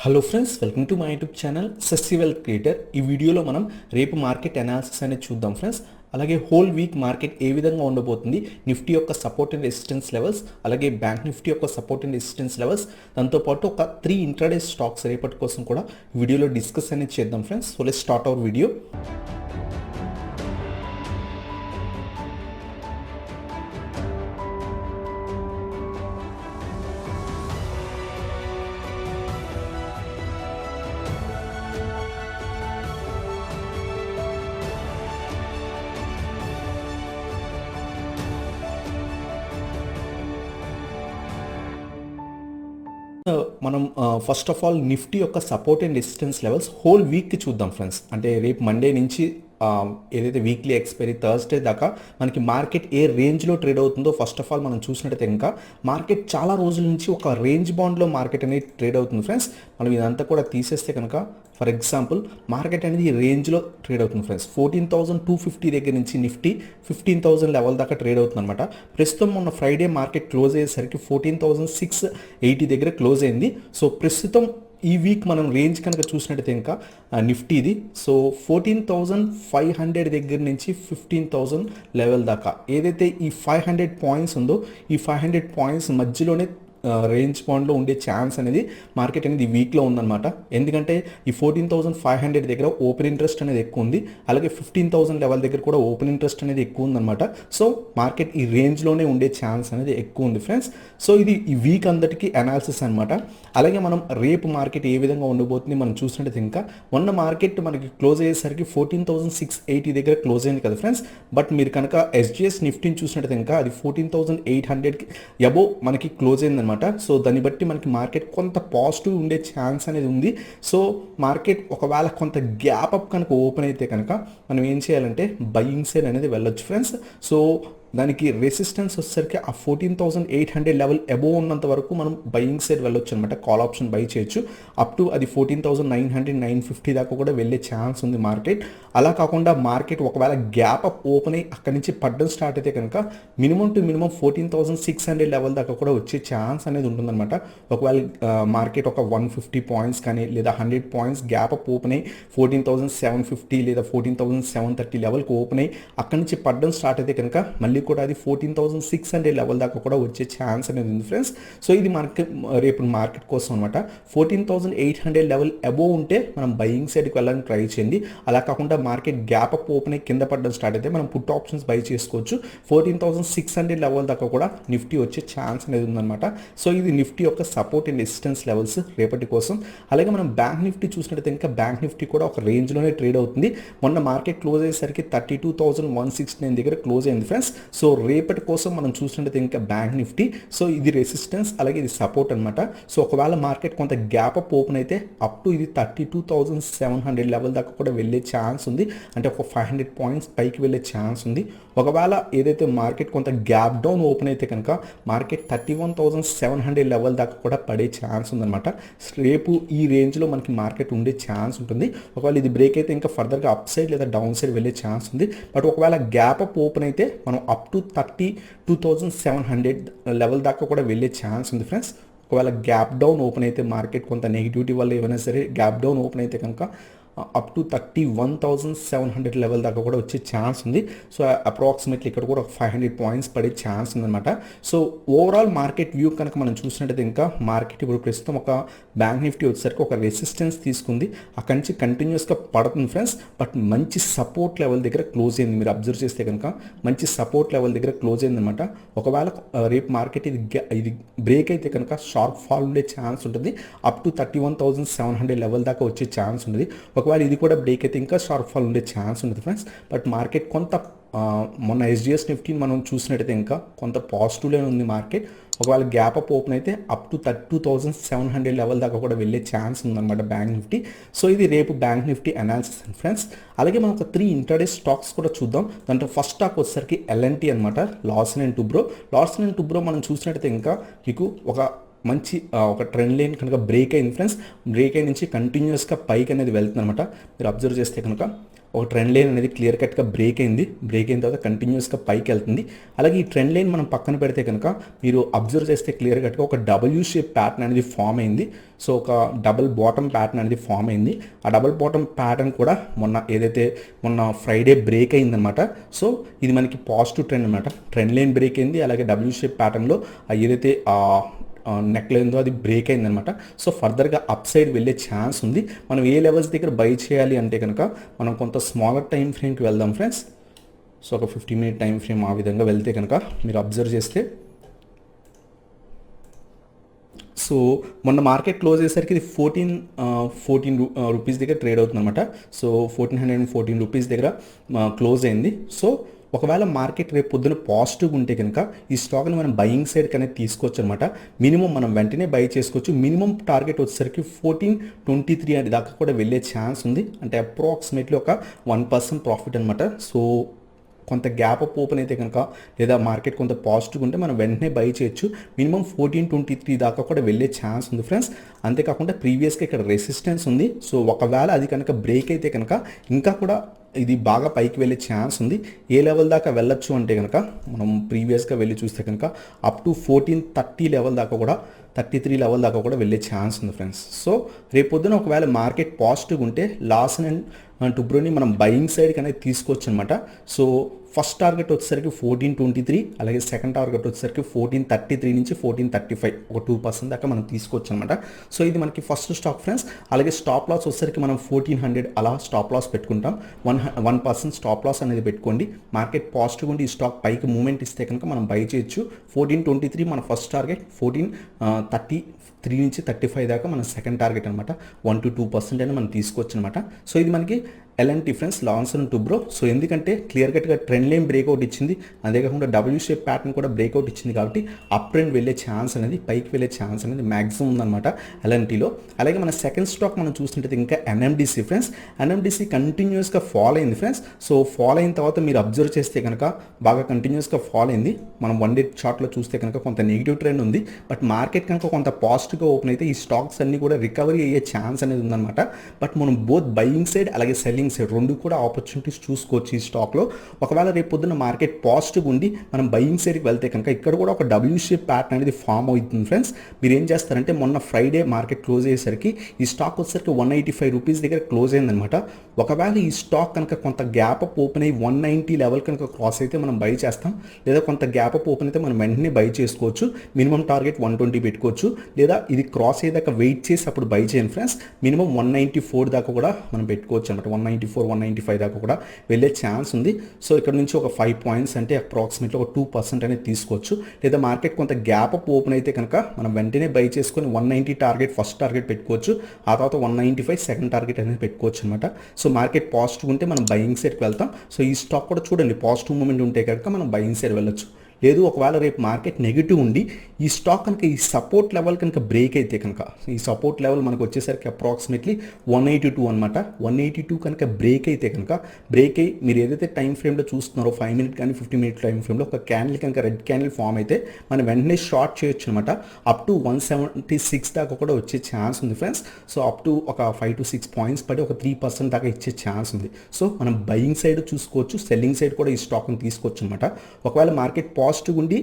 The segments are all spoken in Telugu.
Hello friends, welcome to my YouTube channel సస్సివెల్ క్రియేటర్. ఈ వీడియోలో మనం రేపు మార్కెట్ అనాలిసిస్ అనేది చూద్దాం ఫ్రెండ్స్. అలాగే హోల్ వీక్ మార్కెట్ ఏ విధంగా ఉండబోతుంది, నిఫ్టీ యొక్క సపోర్ట్ అండ్ రెసిస్టెన్స్ లెవెల్స్, అలాగే బ్యాంక్ నిఫ్టీ యొక్క సపోర్ట్ అండ్ రెసిస్టెన్స్ లెవెల్స్, దాంతోపాటు ఒక 3 ఇంట్రాడే స్టాక్స్ రేపటి కోసం కూడా వీడియోలో డిస్కస్ అనేది చేద్దాం friends. So let's start our video. మనం ఫస్ట్ ఆఫ్ ఆల్ నిఫ్టీ యొక్క support and resistance levels whole వీక్కి చూద్దాం ఫ్రెండ్స్. అంటే రేపు మండే నుంచి ఏదైతే వీక్లీ ఎక్స్పైరీ థర్స్డే దాకా మనకి మార్కెట్ ఏ రేంజ్లో ట్రేడ్ అవుతుందో ఫస్ట్ ఆఫ్ ఆల్ మనం చూసినట్టయితే ఇంకా మార్కెట్ చాలా రోజుల నుంచి ఒక రేంజ్ బాండ్లో మార్కెట్ అనేది ట్రేడ్ అవుతుంది ఫ్రెండ్స్. మనం ఇదంతా కూడా తీసేస్తే కనుక ఫర్ ఎగ్జాంపుల్ మార్కెట్ అనేది ఈ రేంజ్లో ట్రేడ్ అవుతుంది ఫ్రెండ్స్. 14,250 దగ్గర నుంచి నిఫ్టీ 15,000 లెవెల్ దాకా ట్రేడ్ అవుతుంది అనమాట. ప్రస్తుతం మొన్న ఫ్రైడే మార్కెట్ క్లోజ్ అయ్యేసరికి 14,680 దగ్గర క్లోజ్ అయింది. సో ప్రస్తుతం ఈ వీక్ మనం రేంజ్ కనుక చూసినట్టయితే ఇంకా నిఫ్టీది సో 14,500 దగ్గర నుంచి 15,000 లెవెల్ దాకా ఏదైతే ఈ 500 పాయింట్స్ ఉందో ఈ 500 పాయింట్స్ మధ్యలోనే రేంజ్ బాండ్లో ఉండే ఛాన్స్ అనేది మార్కెట్ అనేది వీక్లో ఉందన్నమాట. ఎందుకంటే ఈ 14,500 దగ్గర ఓపెన్ ఇంట్రెస్ట్ అనేది ఎక్కువ ఉంది, అలాగే 15,000 లెవెల్ దగ్గర కూడా ఓపెన్ ఇంట్రెస్ట్ అనేది ఎక్కువ ఉందన్నమాట. సో మార్కెట్ ఈ రేంజ్లోనే ఉండే ఛాన్స్ అనేది ఎక్కువ ఉంది ఫ్రెండ్స్. సో ఇది ఈ వీక్ అందరికీ అనాలిసిస్ అనమాట. అలాగే మనం రేపు మార్కెట్ ఏ విధంగా ఉండబోతుంది మనం చూసినట్టయితే ఇంకా మొన్న మార్కెట్ మనకి క్లోజ్ అయ్యేసరికి 14,680 దగ్గర క్లోజ్ అయింది కదా ఫ్రెండ్స్. బట్ మీరు కనుక ఎస్జిఎస్ నిఫ్టీని చూసినట్టయితే ఇంకా అది 14,800కి అబోవ్ మనకి క్లోజ్ అయింది అనమాట. సో దాన్ని బట్టి మనకి మార్కెట్ కొంత పాజిటివ్ ఉండే ఛాన్స్ అనేది ఉంది. సో మార్కెట్ ఒకవేళ కొంత గ్యాప్ అప్ కనుక ఓపెన్ అయితే కనుక మనం ఏం చేయాలంటే బయింగ్ సైడ్ అనేది వెళ్ళొచ్చు ఫ్రెండ్స్. సో దానికి రెసిస్టెన్స్ వచ్చేసరికి ఆ 14,800 లెవెల్ అబోవ్ ఉన్నంత వరకు మనం బయింగ్ సైడ్ వెళ్ళొచ్చు అనమాట. కాల్ ఆప్షన్ బై చేయొచ్చు. అప్ టు అది 14,900 950 దాకా కూడా వెళ్ళే ఛాన్స్ ఉంది మార్కెట్. అలా కాకుండా మార్కెట్ ఒకవేళ గ్యాప్ అప్ ఓపెన్ అయ్యి అక్కడి నుంచి పడ్డం స్టార్ట్ అయితే కనుక మినిమం టు మినిమం 14,600 లెవెల్ దాకా కూడా వచ్చే ఛాన్స్ అనేది ఉంటుందన్నమాట. ఒకవేళ మార్కెట్ ఒక 150 పాయింట్స్ కానీ లేదా 100 పాయింట్స్ గ్యాప్ అప్ ఓపెన్ అయ్యి 14,750 లేదా 14,730 లెవెల్కి ఓపెన్ అయ్యి అక్కడి నుంచి పడ్డం స్టార్ట్ అయితే కనుక మళ్ళీ కూడా అది 14,600 లెవెల్ దాకా కూడా వచ్చే ఛాన్స్ అనేది ఉంది ఫ్రెండ్స్. సో ఇది మనకి రేపు మార్కెట్ కోసం అనమాట. 14,800 లెవెల్ అబోవ్ ఉంటే మనం బయింగ్ సైడ్కి వెళ్ళడానికి ట్రై చేయండి. అలా కాకుండా మార్కెట్ గ్యాప్ అప్ ఓపెన్ అయ్యి కింద పడడం స్టార్ట్ అయితే మనం పుట్ ఆప్షన్స్ బై చేసుకోవచ్చు. 14,600 లెవెల్ దాకా కూడా నిఫ్టీ వచ్చే ఛాన్స్ అనేది ఉందన్నమాట. సో ఇది నిఫ్టీ యొక్క సపోర్ట్ అండ్ రెసిస్టెన్స్ లెవెల్స్ రేపటి కోసం. అలాగే మనం బ్యాంక్ నిఫ్టీ చూసినట్టయితే ఇంకా బ్యాంక్ నిఫ్టీ కూడా ఒక రేంజ్లోనే ట్రేడ్ అవుతుంది. మొన్న మార్కెట్ క్లోజ్ అయ్యేసరికి 32,169 దగ్గర క్లోజ్ అయింది ఫ్రెండ్స్. సో రేపటి కోసం మనం చూసినట్టయితే ఇంకా బ్యాంక్ నిఫ్టీ సో ఇది రెసిస్టెన్స్ అలాగే ఇది సపోర్ట్ అనమాట. సో ఒకవేళ మార్కెట్ కొంత గ్యాప్ అప్ ఓపెన్ అయితే అప్ టు ఇది 32,700 లెవెల్ దాకా కూడా వెళ్ళే ఛాన్స్ ఉంది. అంటే ఒక 500 పాయింట్స్ పైకి వెళ్ళే ఛాన్స్ ఉంది. ఒకవేళ ఏదైతే మార్కెట్ కొంత గ్యాప్ డౌన్ ఓపెన్ అయితే కనుక మార్కెట్ 31,700 లెవెల్ దాకా కూడా పడే ఛాన్స్ ఉందన్నమాట. రేపు ఈ రేంజ్లో మనకి మార్కెట్ ఉండే ఛాన్స్ ఉంటుంది. ఒకవేళ ఇది బ్రేక్ అయితే ఇంకా ఫర్దర్గా అప్ సైడ్ లేదా డౌన్ సైడ్ వెళ్ళే ఛాన్స్ ఉంది. బట్ ఒకవేళ గ్యాప్ అప్ ఓపెన్ అయితే మనం అప్ టు 32,700 లెవెల్ దాకా కూడా వెళ్ళే ఛాన్స్ ఉంది ఫ్రెండ్స్. ఒకవేళ గ్యాప్ డౌన్ ఓపెన్ అయితే మార్కెట్ కొంత నెగిటివిటీ వల్ల ఏమైనా సరే గ్యాప్ డౌన్ ఓపెన్ అయితే కనుక అప్ టు 31,700 లెవెల్ దాకా కూడా వచ్చే ఛాన్స్ ఉంది. సో అప్రాక్సిమేట్లీ ఇక్కడ కూడా 500 పాయింట్స్ పడే ఛాన్స్ ఉందన్నమాట. సో ఓవరాల్ మార్కెట్ వ్యూ కనుక మనం చూసినట్టయితే ఇంకా మార్కెట్ ఇప్పుడు ప్రస్తుతం ఒక బ్యాంక్ నిఫ్టీ వచ్చేసరికి ఒక రెసిస్టెన్స్ తీసుకుంది, అక్కడి నుంచి కంటిన్యూస్గా పడుతుంది ఫ్రెండ్స్. బట్ మంచి సపోర్ట్ లెవెల్ దగ్గర క్లోజ్ అయింది. మీరు అబ్జర్వ్ చేస్తే కనుక మంచి సపోర్ట్ లెవెల్ దగ్గర క్లోజ్ అయిందనమాట. ఒకవేళ రేపు మార్కెట్ ఇది బ్రేక్ అయితే కనుక షార్ప్ ఫాల్ ఉండే ఛాన్స్ ఉంటుంది. అప్ టు 31,700 లెవెల్ దాకా వచ్చే ఛాన్స్ ఉంటుంది. ఒకవేళ ఇది కూడా బ్రేక్ అయితే ఇంకా షార్ప్ ఫాల్ ఉండే ఛాన్స్ ఉంటుంది ఫ్రెండ్స్. బట్ మార్కెట్ కొంత మొన్న ఎస్జిఎస్ నిఫ్టీ మనం చూసినట్టయితే ఇంకా కొంత పాజిటివ్లోనే ఉంది మార్కెట్. ఒకవేళ గ్యాప్ అప్ ఓపెన్ అయితే అప్ టు 32,700 లెవెల్ దాకా కూడా వెళ్ళే ఛాన్స్ ఉందన్నమాట బ్యాంక్ నిఫ్టీ. సో ఇది రేపు బ్యాంక్ నిఫ్టీ అనాలిసిస్ ఫ్రెండ్స్. అలాగే మనం ఒక 3 ఇంట్రాడే స్టాక్స్ కూడా చూద్దాం. దాంట్లో ఫస్ట్ స్టాక్ వచ్చేసరికి ఎల్ఎన్టీ అనమాట, Larson and Toubro. Larson and Toubro మనం చూసినట్టయితే ఇంకా మీకు ఒక మంచి ఒక ట్రెండ్ లైన్ కనుక బ్రేక్ అయింది ఫ్రెండ్స్. బ్రేక్ అయి నుంచి కంటిన్యూస్గా పైకి అనేది వెళ్తుంది అనమాట. మీరు అబ్జర్వ్ చేస్తే కనుక ఒక ట్రెండ్ లైన్ అనేది క్లియర్ కట్గా బ్రేక్ అయింది. బ్రేక్ అయిన తర్వాత కంటిన్యూస్గా పైకి వెళ్తుంది. అలాగే ఈ ట్రెండ్ లైన్ మనం పక్కన పెడితే కనుక మీరు అబ్జర్వ్ చేస్తే క్లియర్ కట్గా ఒక డబ్ల్యూ షేప్ ప్యాటర్న్ అనేది ఫామ్ అయింది. సో ఒక డబుల్ బాటమ్ ప్యాటర్న్ అనేది ఫామ్ అయింది. ఆ డబుల్ బాటమ్ ప్యాటర్న్ కూడా మొన్న ఫ్రైడే బ్రేక్ అయిందనమాట. సో ఇది మనకి పాజిటివ్ ట్రెండ్ అనమాట. ట్రెండ్ లైన్ బ్రేక్ అయింది, అలాగే డబ్ల్యూ షేప్ ప్యాటర్న్లో ఏదైతే నెక్ లైన్తో అది బ్రేక్ అయిందనమాట. సో ఫర్దర్గా అప్ సైడ్ వెళ్ళే ఛాన్స్ ఉంది. మనం ఏ లెవెల్స్ దగ్గర బై చేయాలి అంటే కనుక మనం కొంత స్మాలర్ టైం ఫ్రేమ్కి వెళ్దాం ఫ్రెండ్స్. సో ఒక 50 మినిట్ టైం ఫ్రేమ్ ఆ విధంగా వెళ్తే కనుక మీరు అబ్జర్వ్ చేస్తే, సో మొన్న మార్కెట్ క్లోజ్ అయ్యేసరికి ఇది 14 రూపీస్ దగ్గర ట్రేడ్ అవుతుంది అనమాట. సో 1414 రూపీస్ దగ్గర క్లోజ్ అయింది. సో ఒకవేళ మార్కెట్ రేపు పొద్దున పాజిటివ్గా ఉంటే కనుక ఈ స్టాక్ని మనం బయింగ్ సైడ్ కనేది తీసుకోవచ్చు అనమాట. మినిమం మనం వెంటనే బై చేసుకోవచ్చు. మినిమం టార్గెట్ వచ్చేసరికి 1423 అది దాకా కూడా వెళ్ళే ఛాన్స్ ఉంది. అంటే అప్రాక్సిమేట్లీ ఒక 1% ప్రాఫిట్ అనమాట. సో కొంత గ్యాప్ అప్ ఓపెన్ అయితే కనుక లేదా మార్కెట్ కొంత పాజిటివ్గా ఉంటే మనం వెంటనే బై చేయొచ్చు. మినిమం 1423 దాకా కూడా వెళ్ళే ఛాన్స్ ఉంది ఫ్రెండ్స్. అంతేకాకుండా ప్రీవియస్గా ఇక్కడ రెసిస్టెన్స్ ఉంది. సో ఒకవేళ అది కనుక బ్రేక్ అయితే కనుక ఇంకా కూడా ఇది బాగా పైకి వెళ్ళే ఛాన్స్ ఉంది. ఏ లెవెల్ దాకా వెళ్ళొచ్చు అంటే కనుక మనం ప్రీవియస్గా వెళ్ళి చూస్తే కనుక అప్ టు 1430 లెవెల్ దాకా కూడా 33 లెవెల్ దాకా కూడా వెళ్ళే ఛాన్స్ ఉంది ఫ్రెండ్స్. సో రేపు పొద్దున ఒకవేళ మార్కెట్ పాజిటివ్గా ఉంటే లార్సన్ అండ్ టూబ్రోని మనం బయింగ్ సైడ్కి అనేది తీసుకోవచ్చు అనమాట. సో ఫస్ట్ టార్గెట్ వచ్చేసరికి 1423, అలాగే సెకండ్ టార్గెట్ వచ్చేసరికి 1433 నుంచి 1435 ఒక 2% దాకా మనం తీసుకోవచ్చు అనమాట. సో ఇది మనకి ఫస్ట్ స్టాక్ ఫ్రెండ్స్. అలాగే స్టాప్ లాస్ వచ్చేసరికి మనం 1400 అలా స్టాప్ లాస్ పెట్టుకుంటాం. 1% స్టాప్ లాస్ అనేది పెట్టుకోండి. మార్కెట్ పాజిటివ్ ఉండి ఈ స్టాక్ పైకి మూవ్మెంట్ ఇస్తే కనుక మనం బై చేయొచ్చు. 1423 మన ఫస్ట్ టార్గెట్, 1433 నుంచి 35 దాకా మన సెకండ్ టార్గెట్ అనమాట. 1 to 2% అని మనం తీసుకోవచ్చు అనమాట. సో ఇది మనకి ఎలాంటి friends Larson and Toubro. So ఎందుకంటే క్లియర్ కట్గా ట్రెండ్ లైన్ బ్రేక్అవుట్ ఇచ్చింది, అంతేకాకుండా డబ్ల్యూ షేప్ ప్యాటర్న్ కూడా బ్రేక్అవుట్ ఇచ్చింది. కాబట్టి అప్ ట్రెండ్ వెళ్ళే ఛాన్స్ అనేది, పైకి వెళ్ళే ఛాన్స్ అనేది మ్యాక్సిమం ఉందన్నమాట ఎల్ఎన్టీలో. అలాగే మన సెకండ్ స్టాక్ మనం చూస్తుంటే ఇంకా ఎన్ఎండిసి ఫ్రెండ్స్. ఎన్ఎండిసి కంటిన్యూస్గా ఫాల్ అయింది ఫ్రెండ్స్. సో ఫాల్ అయిన తర్వాత మీరు అబ్జర్వ్ చేస్తే కనుక బాగా కంటిన్యూస్గా ఫాల్ అయింది. మనం 1 డే చార్ట్లో చూస్తే కనుక కొంత నెగిటివ్ ట్రెండ్ ఉంది. బట్ మార్కెట్ కనుక కొంత పాజిటివ్గా ఓపెన్ అయితే ఈ స్టాక్స్ అన్ని కూడా రికవరీ అయ్యే ఛాన్స్ అనేది ఉందన్నమాట. బట్ మనం బోత్ బయింగ్ సైడ్ అలాగే సెల్లింగ్ సైడ్ రెండు కూడా ఆపర్చునిటీస్ చూసుకోవచ్చు ఈ స్టాక్లో. ఒకవేళ రేపు పొద్దున్న మార్కెట్ పాజిటివ్ ఉండి మనం బయింగ్ సైడ్కి వెళ్తే కనుక ఇక్కడ కూడా ఒక డబ్ల్యూ షేప్ ప్యాటర్న్ అనేది ఫామ్ అవుతుంది ఫ్రెండ్స్. మీరు ఏం చేస్తారంటే మొన్న ఫ్రైడే మార్కెట్ క్లోజ్ అయ్యేసరికి ఈ స్టాక్ వచ్చేసరికి 185 రూపీస్ దగ్గర క్లోజ్ అయిందనమాట. ఒకవేళ ఈ స్టాక్ కనుక కొంత గ్యాప్ అప్ ఓపెన్ అయ్యి 190 లెవెల్ కనుక క్రాస్ అయితే మనం బై చేస్తాం. లేదా కొంత గ్యాప్ అప్ ఓపెన్ అయితే మనం వెంటనే బై చేసుకోవచ్చు. మినిమం టార్గెట్ 120 పెట్టుకోవచ్చు. లేదా ఇది క్రాస్ అయ్యేదాకా వెయిట్ చేసి అప్పుడు బై చేయండి ఫ్రెండ్స్. మినిమం 194 దాకా కూడా మనం పెట్టుకోవచ్చు అనమాట. 194, 195 దాకా కూడా వెళ్ళే ఛాన్స్ ఉంది. సో ఇక్కడ నుంచి ఒక 5 పాయింట్స్ అంటే అప్రాక్సిమేట్లీ ఒక 2% అనేది తీసుకోవచ్చు. లేదా మార్కెట్ కొంత గ్యాప్ అప్ ఓపెన్ అయితే కనుక మనం వెంటనే బై చేసుకొని 190 టార్గెట్ ఫస్ట్ టార్గెట్ పెట్టుకోవచ్చు. ఆ తర్వాత 195 సెకండ్ టార్గెట్ అనేది పెట్టుకోవచ్చు అనమాట. సో మార్కెట్ పాజిటివ్ ఉంటే మనం బయింగ్ సైడ్కి వెళ్తాం. సో ఈ స్టాక్ కూడా చూడండి పాజిటివ్ మూమెంట్ ఉంటే కనుక మనం బయింగ్ సైడ్ వెళ్ళొచ్చు. లేదు ఒకవేళ రేపు మార్కెట్ నెగిటివ్ ఉండి ఈ స్టాక్ కనుక ఈ సపోర్ట్ లెవెల్ కనుక బ్రేక్ అయితే కనుక, ఈ సపోర్ట్ లెవెల్ మనకు వచ్చేసరికి అప్రాక్సిమేట్లీ 182 అనమాట. 182 కనుక బ్రేక్ అయితే కనుక, బ్రేక్ అయ్యి మీరు ఏదైతే టైం ఫ్రేమ్లో చూస్తున్నారో 5 మినిట్ కానీ 50 మినిట్ టైం ఫ్రేమ్లో ఒక క్యాండిల్ కనుక రెడ్ క్యాండిల్ ఫామ్ అయితే మనం వెంటనే షార్ట్ చేయొచ్చు అనమాట. అప్ టు 176 దాకా కూడా వచ్చే ఛాన్స్ ఉంది ఫ్రెండ్స్. సో అప్ టు ఒక 5 to 6 పాయింట్స్ పడి ఒక 3% దాకా ఇచ్చే ఛాన్స్ ఉంది. సో మనం బయింగ్ సైడ్ చూసుకోవచ్చు, సెల్లింగ్ సైడ్ కూడా ఈ స్టాక్ని తీసుకోవచ్చు అనమాట. ఒకవేళ మార్కెట్ పాజిటివ్ ఉండి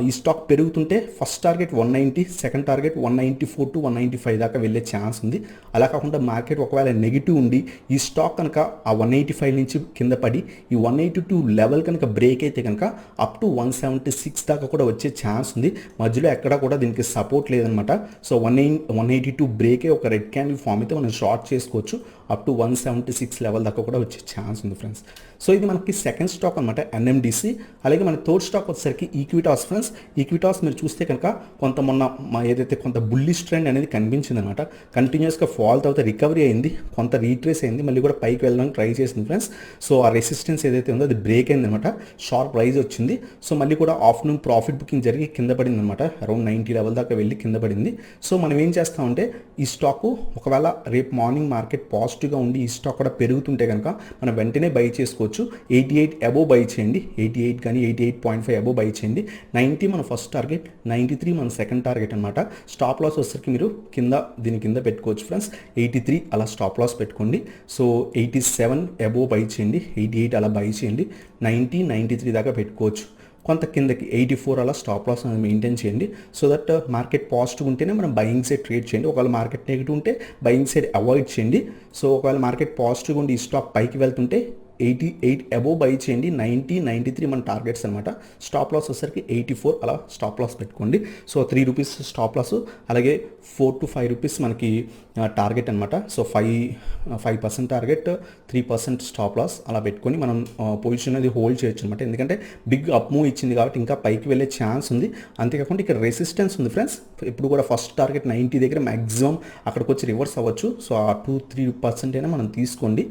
ఈ స్టాక్ పెరుగుతుంటే first target 190, second target 194 to 195 దాకా వెళ్ళే ఛాన్స్ ఉంది. అలా కాకుండా మార్కెట్ ఒకవేళ నెగిటివ్ ఉండి ఈ స్టాక్ కనుక ఆ 185 నుంచి కింద పడి ఈ 182 లెవెల్ కనుక బ్రేక్ అయితే కనుక అప్ టు 176 దాకా కూడా వచ్చే ఛాన్స్ ఉంది. మధ్యలో ఎక్కడా కూడా దీనికి సపోర్ట్ లేదనమాట. సో 182 బ్రేకే ఒక రెడ్ క్యాండిల్ ఫామ్ అయితే మనం షార్ట్ చేసుకోవచ్చు. అప్ టు 176 లెవెల్ దాకా కూడా వచ్చే ఛాన్స్ ఉంది ఫ్రెండ్స్. సో ఇది మనకి సెకండ్ స్టాక్ అనమాట ఎన్ఎండిసి. అలాగే మన థర్డ్ స్టాక్ వచ్చేసరికి ఈక్విటాస్ ఫ్రెండ్స్. ఈక్విటాస్ మీరు చూస్తే కనుక కొంత మొన్న ఏదైతే కొంత బుల్లిష్ ట్రెండ్ అనేది కనిపించింది అనమాట. కంటిన్యూస్గా ఫాల్ తర్వాత రికవరీ అయింది, కొంత రీట్రేస్ అయింది, మళ్ళీ కూడా పైకి వెళ్ళడానికి ట్రై చేసింది ఫ్రెండ్స్. సో ఆ రెసిస్టెన్స్ ఏదైతే ఉందో అది బ్రేక్ అయింది అనమాట. షార్ప్ రైజ్ వచ్చింది. సో మళ్ళీ కూడా ఆఫ్టర్నూన్ ప్రాఫిట్ బుకింగ్ జరిగి కింద పడింది అనమాట. అరౌండ్ 90 లెవెల్ దాకా వెళ్ళి కింద పడింది. సో మనం ఏం చేస్తామంటే ఈ స్టాకు ఒకవేళ రేపు మార్నింగ్ మార్కెట్ పాజిటివ్గా ఉండి ఈ స్టాక్ కూడా పెరుగుతుంటే కనుక మనం వెంటనే బై చేసుకోవచ్చు. 88 అబోవ్ బై చేయండి. 88 కానీ 88.5 అబోవ్ బై బై చేయండి. 90 మన ఫస్ట్ టార్గెట్, 93 మన సెకండ్ టార్గెట్ అనమాట. స్టాప్ లాస్ వచ్చేసరికి మీరు దీని కింద పెట్టుకోవచ్చు ఫ్రెండ్స్. 83 అలా స్టాప్ లాస్ పెట్టుకోండి. సో 87 అబోవ్ బై చేయండి, 88 అలా బై చేయండి, 90, 93 దాకా పెట్టుకోవచ్చు. కొంత కిందకి 84 అలా స్టాప్ లాస్ అనేది మెయింటైన్ చేయండి. సో దట్ మార్కెట్ పాజిటివ్ ఉంటేనే మనం బయింగ్ సైడ్ ట్రేడ్ చేయండి. ఒకవేళ మార్కెట్ నెగిటివ్ ఉంటే బయింగ్ సైడ్ అవాయిడ్ చేయండి. సో ఒకవేళ మార్కెట్ పాజిటివ్గా ఉండి ఈ స్టాక్ పైకి వెళ్తుంటే 88 అబోవ్ బై చేయండి. 90, 93 మన టార్గెట్స్ అనమాట. స్టాప్ లాస్ వచ్చేసరికి 84 అలా స్టాప్ లాస్ పెట్టుకోండి. సో 3 రూపీస్ స్టాప్ లాస్, అలాగే 4 to 5 రూపీస్ మనకి టార్గెట్ అనమాట. సో 5% టార్గెట్, 3% స్టాప్ లాస్ అలా పెట్టుకొని మనం పొజిషన్ అనేది హోల్డ్ చేయొచ్చు అనమాట. ఎందుకంటే బిగ్ అప్ మూవ్ ఇచ్చింది కాబట్టి ఇంకా పైకి వెళ్ళే ఛాన్స్ ఉంది. అంతేకాకుండా ఇక్కడ రెసిస్టెన్స్ ఉంది ఫ్రెండ్స్. ఇప్పుడు కూడా ఫస్ట్ టార్గెట్ 90 దగ్గర మ్యాక్సిమం అక్కడికి వచ్చి రివర్స్ అవ్వచ్చు. సో ఆ 2-3% అయినా మనం తీసుకోండి.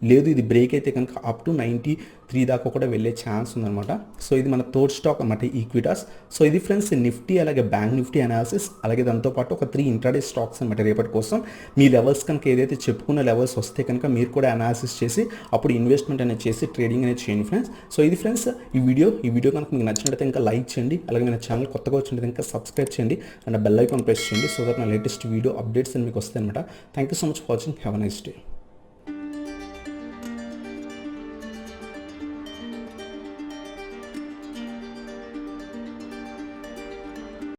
లేదు ఇది బ్రేక్ అయితే కనుక అప్ టు 93 దాకా కూడా వెళ్ళే ఛాన్స్ ఉందన్నమాట. సో ఇది మన థర్డ్ స్టాక్ అన్నమాట, ఈక్విటాస్. సో ఇది ఫ్రెండ్స్ నిఫ్టీ అలాగే బ్యాంక్ నిఫ్టీ అనాలిసిస్, అలాగే దాంతోపాటు ఒక 3 ఇంట్రాడే స్టాక్స్ అనమాట రేపటి కోసం. మీ లెవెల్స్ కనుక ఏదైతే చెప్పుకున్న లెవెల్స్ వస్తే కనుక మీరు కూడా అనాలిసిస్ చేసి అప్పుడు ఇన్వెస్ట్మెంట్ అనేది చేసి ట్రేడింగ్ అనేది చేయండి ఫ్రెండ్స్. సో ఇది ఫ్రెండ్స్ ఈ వీడియో కనుక మీకు నచ్చినట్లయితే ఇంకా లైక్ చేయండి, అలాగే మన ఛానల్ కొత్తగా వచ్చినట్లయితే ఇంకా సబ్స్క్రైబ్ చేయండి అండ్ బెల్ ఐకాన్ ప్రెస్ చేయండి. సో దట్ నా లేటెస్ట్ వీడియో అప్డేట్స్ అని మీకు వస్తాయి అనమాట. Thank you so much for watching. Have a nice day.